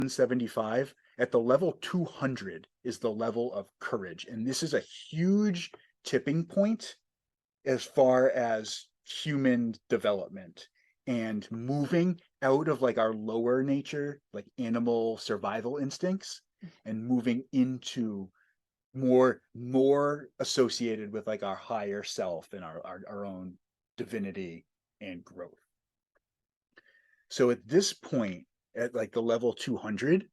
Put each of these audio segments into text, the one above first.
175. At the level 200 is the level of courage. And this is a huge tipping point as far as human development and moving out of like our lower nature, like animal survival instincts, and moving into more associated with like our higher self and our own divinity and growth. So at this point, at like the level 200,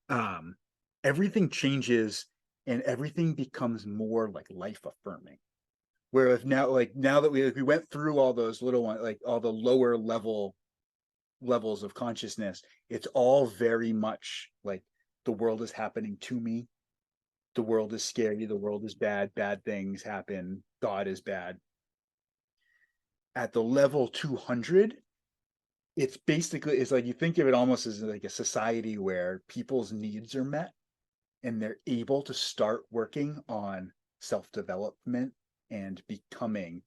um, everything changes and everything becomes more like life affirming. Whereas now that we went through all those little ones, like all the lower levels of consciousness, it's all very much like the world is happening to me. The world is scary. The world is bad. Bad things happen. God is bad. At the level 200, it's like you think of it almost as like a society where people's needs are met and they're able to start working on self-development and becoming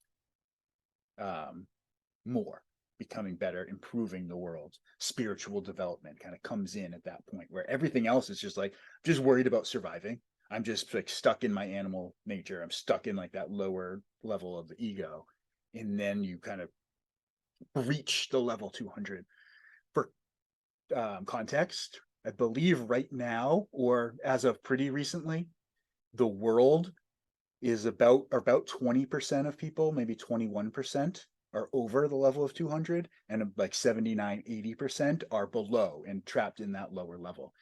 um, more, becoming better, improving the world. Spiritual development kind of comes in at that point where everything else is just like, just worried about surviving. I'm just like stuck in my animal nature. I'm stuck in like that lower level of the ego. And then you kind of reach the level 200. For context, I believe right now, or as of pretty recently, the world is about 20% of people, maybe 21% are over the level of 200, and like 79-80% are below and trapped in that lower level.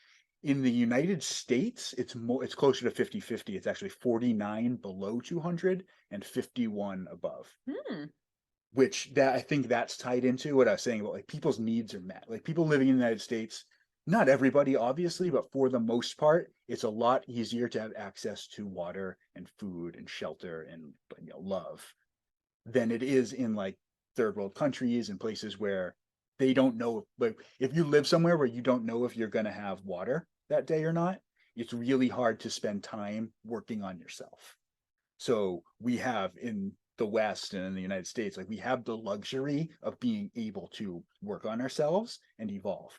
In the United States, it's closer to 50-50. It's actually 49 below 200 and 51 above. Hmm. Which that I think that's tied into what I was saying about like people's needs are met. Like people living in the United States, not everybody obviously, but for the most part, it's a lot easier to have access to water and food and shelter and love than it is in like third world countries and places where they don't know. Like if you live somewhere where you don't know if you're going to have water that day or not, it's really hard to spend time working on yourself. So we have in the West and in the United States, like we have the luxury of being able to work on ourselves and evolve.